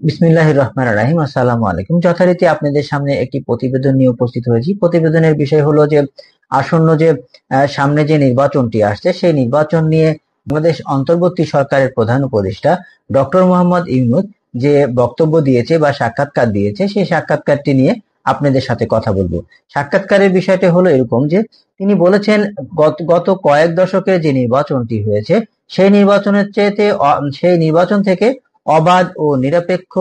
বিসমিল্লাহির রহমানির রহিম। আসসালামু আলাইকুম। যথারীতি আপনাদের সামনে একটি প্রতিবেদন নিয়ে উপস্থিত হয়েছি। প্রতিবেদনের বিষয় হলো যে আসন্ন যে সামনে যে নির্বাচনটি আসছে সেই নির্বাচন নিয়ে বাংলাদেশ অন্তর্বর্তী সরকারের প্রধান উপদেষ্টা ডক্টর মোহাম্মদ ইউনূস যে বক্তব্য দিয়েছে বা সাক্ষাৎকার দিয়েছে, সেই সাক্ষাৎকারটি নিয়ে আপনাদের সাথে কথা বলবো। সাক্ষাৎকারের বিষয়টি হলো এরকম যে তিনি বলেছেন গত কয়েক দশকে যে নির্বাচনটি হয়েছে সেই নির্বাচনের চেয়ে সেই নির্বাচন থেকে অবাধ ও নিরপেক্ষ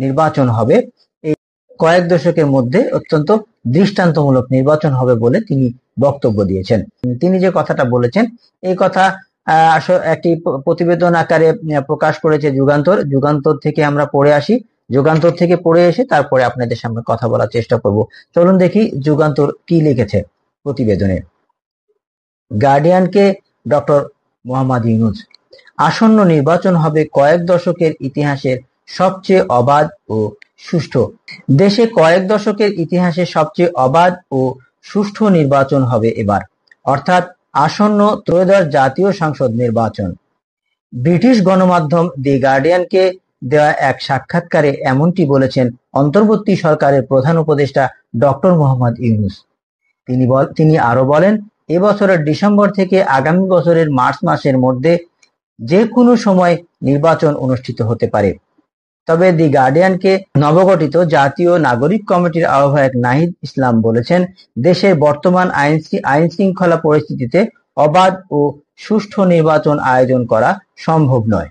নির্বাচন হবে। এই কয়েক দশকের মধ্যে অত্যন্ত দৃষ্টান্তমূলক নির্বাচন হবে বলে তিনি বক্তব্য দিয়েছেন। তিনি যে কথাটা বলেছেন এই কথা একটি প্রতিবেদন আকারে প্রকাশ করেছে যুগান্তর। যুগান্তর থেকে আমরা পড়ে আসি, যুগান্তর থেকে পড়ে এসে তারপরে আপনাদের সামনে কথা বলার চেষ্টা করব। চলুন দেখি যুগান্তর কি লিখেছে প্রতিবেদনে। গার্ডিয়ানকে ডক্টর মোহাম্মদ ইউনূস, আসন্ন নির্বাচন হবে কয়েক দশকের ইতিহাসের সবচেয়ে অবাধ ও সুষ্ঠু। দেশে কয়েক দশকের ইতিহাসে সবচেয়ে অবাধ ও সুষ্ঠু নির্বাচন হবে এবার, অর্থাৎ আসন্ন ত্রয়োদশ জাতীয় সংসদ নির্বাচন। ব্রিটিশ গণমাধ্যম দি গার্ডিয়ানকে দেওয়া এক সাক্ষাৎকারে এমনটি বলেছেন অন্তর্বর্তী সরকারের প্রধান উপদেষ্টা ডক্টর মোহাম্মদ ইউনূস। তিনি আরো বলেন, এবছরের ডিসেম্বর থেকে আগামী বছরের মার্চ মাসের মধ্যে যে কোনো সময় নির্বাচন অনুষ্ঠিত হতে পারে। তবে দি গার্ডিয়ানকে নবগঠিত জাতীয় নাগরিক কমিটির আহ্বায়ক নাহিদ ইসলাম বলেছেন, দেশের বর্তমান আইন শৃঙ্খলা পরিস্থিতিতে অবাধ ও সুষ্ঠু নির্বাচন আয়োজন করা সম্ভব নয়।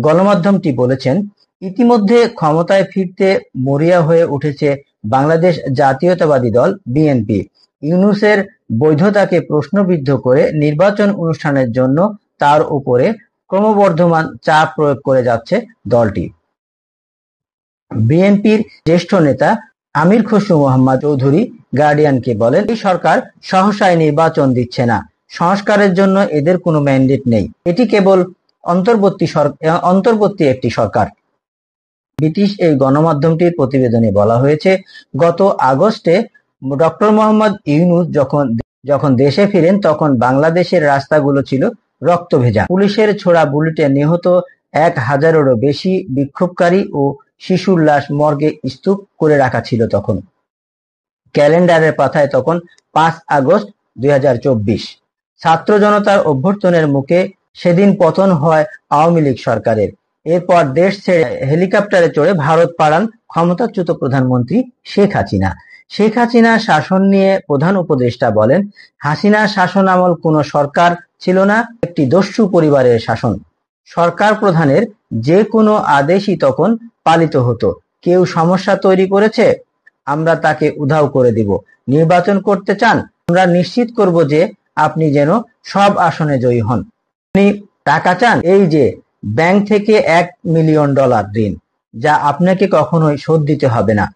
গণমাধ্যমটি বলেছেন, ইতিমধ্যে ক্ষমতায় ফিরতে মরিয়া হয়ে উঠেছে বাংলাদেশ জাতীয়তাবাদী দল বিএনপি। ইউনূসের বৈধতাকে প্রশ্নবিদ্ধ করে নির্বাচন অনুষ্ঠানের জন্য তার উপরে ক্রমবর্ধমান চাপ প্রয়োগ করে যাচ্ছে দলটি। বিএনপির জ্যেষ্ঠ নেতা আমির খসরু মোহাম্মদ চৌধুরী গার্ডিয়ানকে বলেন, এই সরকার সহসায় নির্বাচন দিচ্ছে না, সংস্কারের জন্য এদের কোনো ম্যান্ডেট নেই, এটি কেবল অন্তর্বর্তী একটি সরকার। ব্রিটিশ এই গণমাধ্যমটির প্রতিবেদনে বলা হয়েছে, গত আগস্টে ডক্টর মোহাম্মদ ইউনূস যখন দেশে ফিরেন তখন বাংলাদেশের রাস্তাগুলো ছিল রক্ত ভেজা। পুলিশের ছোড়া বুলেটে নিহত 1000-এরও বেশি বিক্ষোভকারী ও শিশুর লাশ মর্গে স্তূপ করে রাখা ছিল। তখন ক্যালেন্ডারের পাতায় তখন 5 আগস্ট 2024। ছাত্র জনতার অভ্যর্থনের মুখে সেদিন পতন হয় আওয়ামী লীগ সরকারের। এরপর দেশ ছেড়ে হেলিকপ্টারে চড়ে ভারত পাড়ান ক্ষমতাচ্যুত প্রধানমন্ত্রী শেখ হাসিনা। শেখ হাসিনা শাসন নিয়ে প্রধান উপদেষ্টা বলেন, হাসিনা শাসন আমল কোনো সরকার ছিল না, একটি দস্যু পরিবারের শাসন। সরকার প্রধানের যে কোনো আদেশই তখন পালিত হতো। কেউ সমস্যা তৈরি করেছে, আমরা তাকে উধাও করে দিব। নির্বাচন করতে চান, আমরা নিশ্চিত করব যে আপনি যেন সব আসনে জয়ী হন। আপনি টাকা চান, এই যে ব্যাংক থেকে $1 মিলিয়ন ঋণ, যা আপনাকে কখনোই শোধ দিতে হবে না।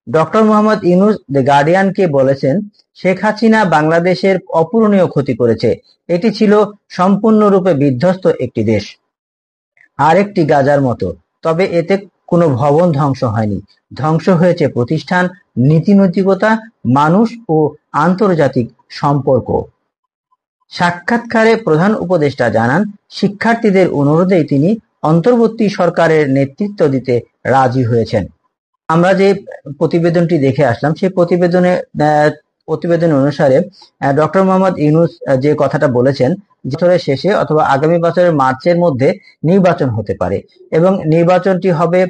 ডক্টর মোহাম্মদ ইউনূস দ্য গার্ডিয়ানকে বলেছেন, শেখ হাসিনা বাংলাদেশের অপূরণীয় ক্ষতি করেছে। এটি ছিল সম্পূর্ণরূপে বিধ্বস্ত একটি দেশ, আরেকটি গাজার মতো। তবে এতে কোনো ভবন ধ্বংস হয়নি, ধ্বংস হয়েছে প্রতিষ্ঠান, নীতিনৈতিকতা, মানুষ ও আন্তর্জাতিক সম্পর্ক। সাক্ষাৎকারে প্রধান উপদেষ্টা জানান, শিক্ষার্থীদের অনুরোধেই তিনি অন্তর্বর্তী সরকারের নেতৃত্ব দিতে রাজি হয়েছেন। আমরা যে প্রতিবেদনটি দেখে আসলাম সেই প্রতিবেদন অনুসারে ডক্টর মোহাম্মদ ইউনূস যে কথাটা বলেছেন, বছরের শেষে অথবা আগামী বছরের মার্চের মধ্যে নির্বাচন হতে পারে এবং নির্বাচনটি হবে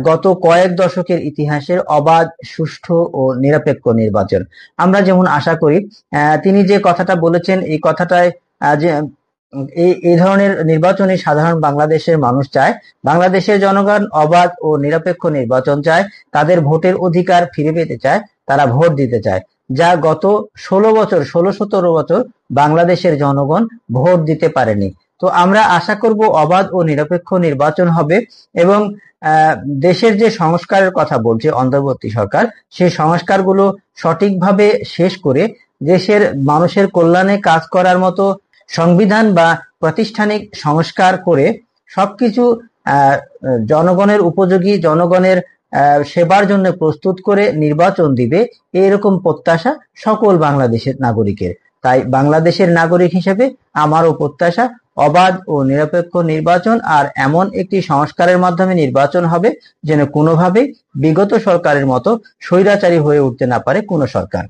গত কয়েক দশকের ইতিহাসের অবাধ, সুষ্ঠু ও নিরপেক্ষ নির্বাচন। আমরা যেমন আশা করি তিনি যে কথাটা বলেছেন এই কথাটায় যে এই ধরনের নির্বাচনে সাধারণ বাংলাদেশের মানুষ চায়। বাংলাদেশের জনগণ অবাধ ও নিরপেক্ষ নির্বাচন চায়, তাদের ভোটের অধিকার ফিরে পেতে চায়, তারা ভোট দিতে চায়, যা গত 16-17 বছর বাংলাদেশের জনগণ ভোট দিতে পারেনি। তো আমরা আশা করব অবাধ ও নিরপেক্ষ নির্বাচন হবে এবং দেশের যে সংস্কারের কথা বলছে অন্তর্বর্তী সরকার, সেই সংস্কারগুলো সঠিকভাবে শেষ করে দেশের মানুষের কল্যাণে কাজ করার মতো সংবিধান বা প্রাতিষ্ঠানিক সংস্কার করে সবকিছু জনগণের উপযোগী, জনগণের সেবার জন্য প্রস্তুত করে নির্বাচন দিবে, এরকম প্রত্যাশা সকল বাংলাদেশের নাগরিকের। তাই বাংলাদেশের নাগরিক হিসেবে আমারও প্রত্যাশা অবাধ ও নিরপেক্ষ নির্বাচন আর এমন একটি সংস্কারের মাধ্যমে নির্বাচন হবে যেন কোনোভাবেই বিগত সরকারের মতো স্বৈরাচারী হয়ে উঠতে না পারে কোনো সরকার।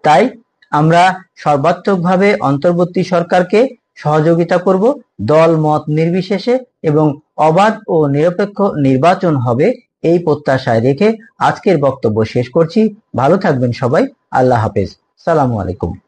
তাই আমরা সর্বাত্মকভাবে অন্তর্বর্তী সরকারকে সহযোগিতা করব, দল মত নির্বিশেষে, এবং অবাধ ও নিরপেক্ষ নির্বাচন হবে এই প্রত্যাশায় রেখে আজকের বক্তব্য শেষ করছি। ভালো থাকবেন সবাই। আল্লাহ হাফেজ। সালামু আলাইকুম।